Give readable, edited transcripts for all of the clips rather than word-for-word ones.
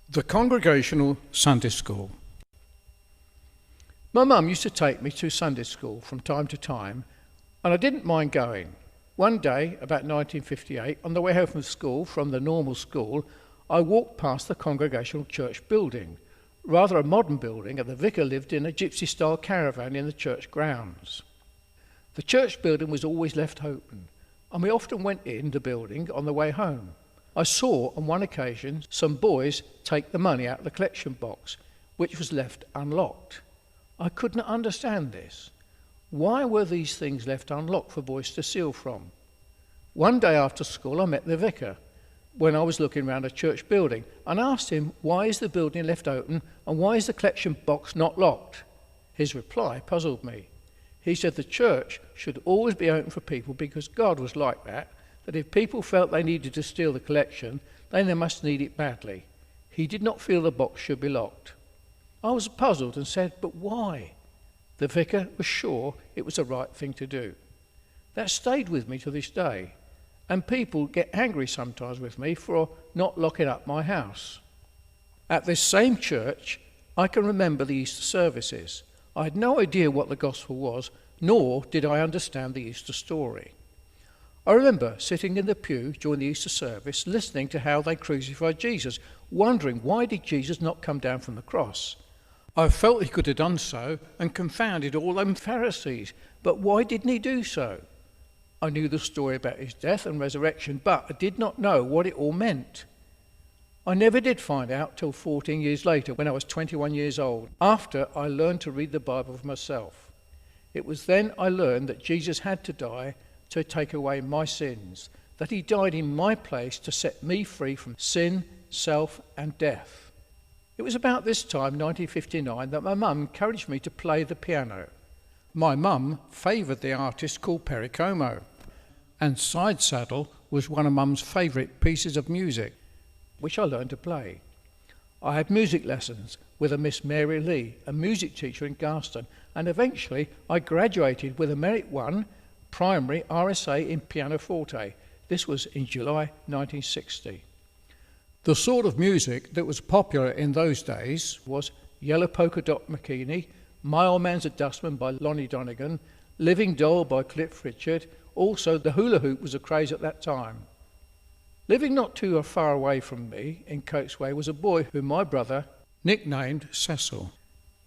The Congregational Sunday School. My mum used to take me to Sunday school from time to time, and I didn't mind going. One day, about 1958, on the way home from school from the normal school, I walked past the Congregational church building, rather a modern building, and the vicar lived in a gypsy-style caravan in the church grounds. The church building was always left open, and we often went in the building on the way home. I saw on one occasion some boys take the money out of the collection box, which was left unlocked. I couldn't understand this. Why were these things left unlocked for boys to steal from? One day after school I met the vicar when I was looking around a church building and asked him, why is the building left open and why is the collection box not locked? His reply puzzled me. He said the church should always be open for people because God was like that if people felt they needed to steal the collection, then they must need it badly. He did not feel the box should be locked. I was puzzled and said, but why? The vicar was sure it was the right thing to do. That stayed with me to this day, and people get angry sometimes with me for not locking up my house. At this same church, I can remember the Easter services. I had no idea what the gospel was, nor did I understand the Easter story. I remember sitting in the pew during the Easter service, listening to how they crucified Jesus, wondering why did Jesus not come down from the cross? I felt he could have done so and confounded all them Pharisees, but why didn't he do so? I knew the story about his death and resurrection, but I did not know what it all meant. I never did find out till 14 years later, when I was 21 years old, after I learned to read the Bible for myself. It was then I learned that Jesus had to die to take away my sins, that he died in my place to set me free from sin, self and death. It was about this time, 1959, that my mum encouraged me to play the piano. My mum favoured the artist called Perry Como, and Side Saddle was one of mum's favourite pieces of music, which I learned to play. I had music lessons with a Miss Mary Lee, a music teacher in Garston, and eventually I graduated with a Merit 1 primary RSA in pianoforte. This was in July 1960. The sort of music that was popular in those days was Yellow Polka Dot Bikini, My Old Man's a Dustman by Lonnie Donegan, Living Doll by Cliff Richard. Also, the hula hoop was a craze at that time. Living not too far away from me in Coatsway was a boy whom my brother nicknamed Cecil,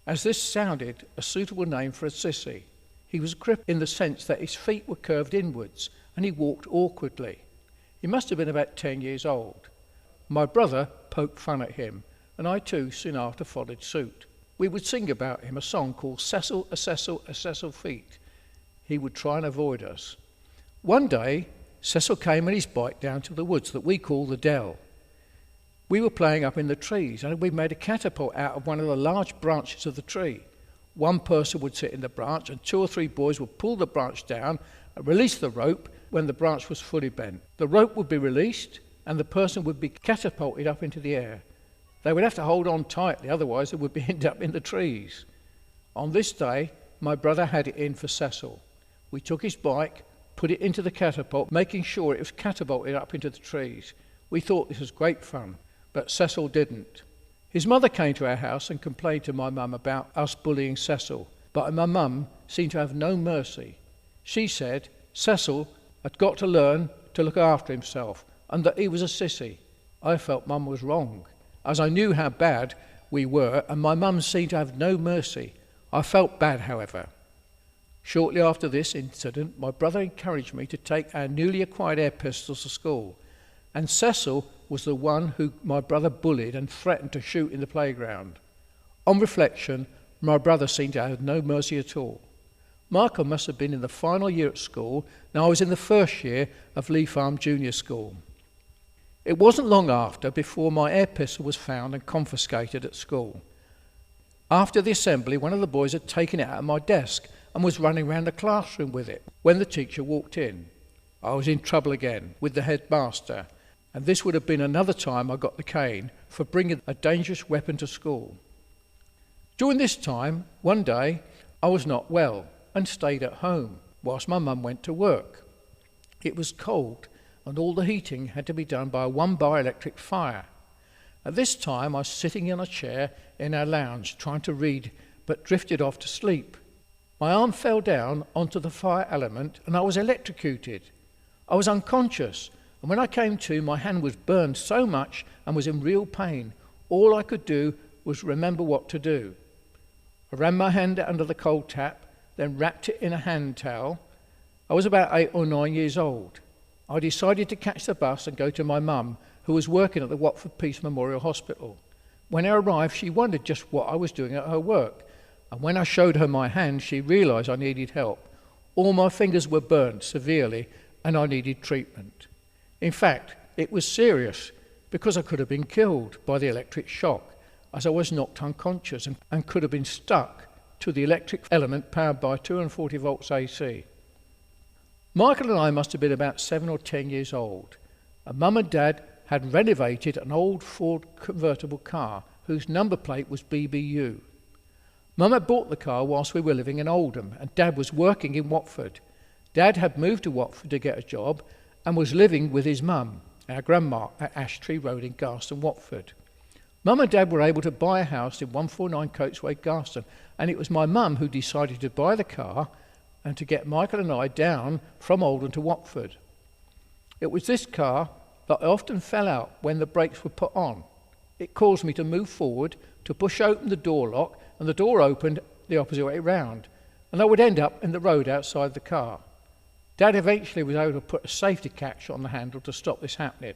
as this sounded a suitable name for a sissy. He was a cripple in the sense that his feet were curved inwards and he walked awkwardly. He must have been about 10 years old. My brother poked fun at him, and I too soon after followed suit. We would sing about him a song called Cecil, a Cecil, a Cecil Feet. He would try and avoid us. One day, Cecil came on his bike down to the woods that we call the Dell. We were playing up in the trees, and we made a catapult out of one of the large branches of the tree. One person would sit in the branch and 2 or 3 boys would pull the branch down and release the rope when the branch was fully bent. The rope would be released and the person would be catapulted up into the air. They would have to hold on tightly, otherwise they would be end up in the trees. On this day, my brother had it in for Cecil. We took his bike, put it into the catapult, making sure it was catapulted up into the trees. We thought this was great fun, but Cecil didn't. His mother came to our house and complained to my mum about us bullying Cecil, but my mum seemed to have no mercy. She said Cecil had got to learn to look after himself and that he was a sissy. I felt mum was wrong, as I knew how bad we were, and my mum seemed to have no mercy. I felt bad, however. Shortly after this incident, my brother encouraged me to take our newly acquired air pistols to school, and Cecil was the one who my brother bullied and threatened to shoot in the playground. On reflection, my brother seemed to have no mercy at all. Michael must have been in the final year at school, and I was in the first year of Lee Farm Junior School. It wasn't long after before my air pistol was found and confiscated at school. After the assembly, one of the boys had taken it out of my desk and was running around the classroom with it when the teacher walked in. I was in trouble again with the headmaster, and this would have been another time I got the cane for bringing a dangerous weapon to school. During this time, one day, I was not well and stayed at home whilst my mum went to work. It was cold and all the heating had to be done by a 1-bar electric fire. At this time, I was sitting in a chair in our lounge trying to read, but drifted off to sleep. My arm fell down onto the fire element and I was electrocuted. I was unconscious, and when I came to, my hand was burned so much and was in real pain. All I could do was remember what to do. I ran my hand under the cold tap, then wrapped it in a hand towel. I was about 8 or 9 years old. I decided to catch the bus and go to my mum, who was working at the Watford Peace Memorial Hospital. When I arrived, she wondered just what I was doing at her work, and when I showed her my hand, she realised I needed help. All my fingers were burnt severely, and I needed treatment. In fact, it was serious, because I could have been killed by the electric shock, as I was knocked unconscious and could have been stuck to the electric element powered by 240 volts AC. Michael and I must have been about 7 or 10 years old, and Mum and Dad had renovated an old Ford convertible car whose number plate was BBU. Mum had bought the car whilst we were living in Oldham, and Dad was working in Watford. Dad had moved to Watford to get a job and was living with his mum, our grandma, at Ash Tree Road in Garston, Watford. Mum and Dad were able to buy a house in 149 Coatesway, Garston, and it was my mum who decided to buy the car and to get Michael and I down from Oldham to Watford. It was this car that I often fell out when the brakes were put on. It caused me to move forward, to push open the door lock, and the door opened the opposite way round, and I would end up in the road outside the car. Dad eventually was able to put a safety catch on the handle to stop this happening.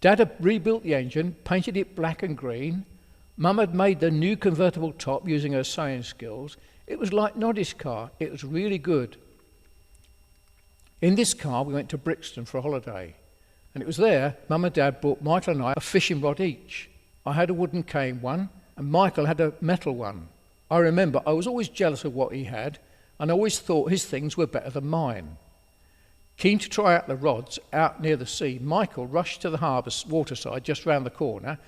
Dad had rebuilt the engine, painted it black and green. Mum had made the new convertible top using her sewing skills. It was like Noddy's car. It was really good. In this car, we went to Brixton for a holiday. And it was there Mum and Dad bought Michael and I a fishing rod each. I had a wooden cane one, and Michael had a metal one. I remember I was always jealous of what he had, and I always thought his things were better than mine. Keen to try out the rods out near the sea, Michael rushed to the harbour waterside just round the corner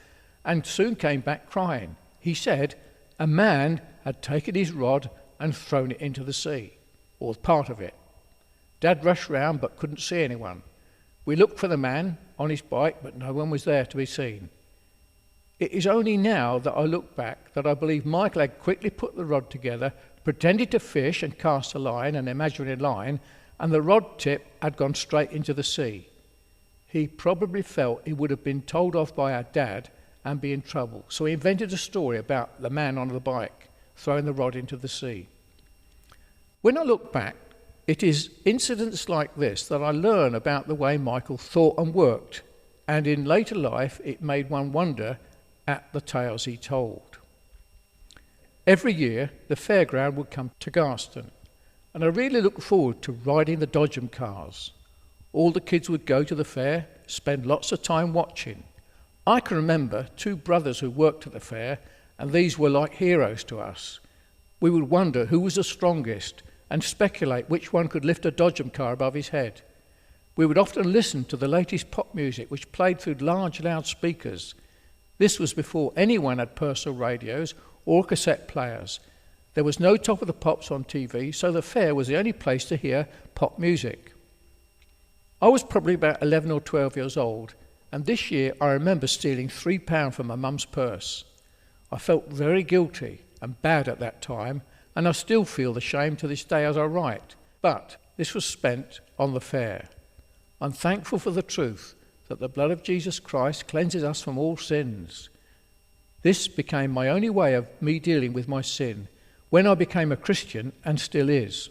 and soon came back crying. He said a man had taken his rod and thrown it into the sea, or part of it. Dad rushed round but couldn't see anyone. We looked for the man on his bike, but no one was there to be seen. It is only now that I look back that I believe Michael had quickly put the rod together, pretended to fish and cast a line, an imaginary line, and the rod tip had gone straight into the sea. He probably felt he would have been told off by our dad and be in trouble, so he invented a story about the man on the bike throwing the rod into the sea. When I look back, it is incidents like this that I learn about the way Michael thought and worked, and in later life it made one wonder at the tales he told. Every year the fairground would come to Garston, and I really looked forward to riding the Dodgem cars. All the kids would go to the fair, spend lots of time watching. I can remember 2 brothers who worked at the fair, and these were like heroes to us. We would wonder who was the strongest and speculate which one could lift a Dodgem car above his head. We would often listen to the latest pop music which played through large loudspeakers. This was before anyone had personal radios or cassette players. There was no Top of the Pops on TV, so the fair was the only place to hear pop music. I was probably about 11 or 12 years old, and this year I remember stealing £3 from my mum's purse. I felt very guilty and bad at that time, and I still feel the shame to this day as I write. But this was spent on the fair. I'm thankful for the truth that the blood of Jesus Christ cleanses us from all sins. This became my only way of me dealing with my sin when I became a Christian, and still is.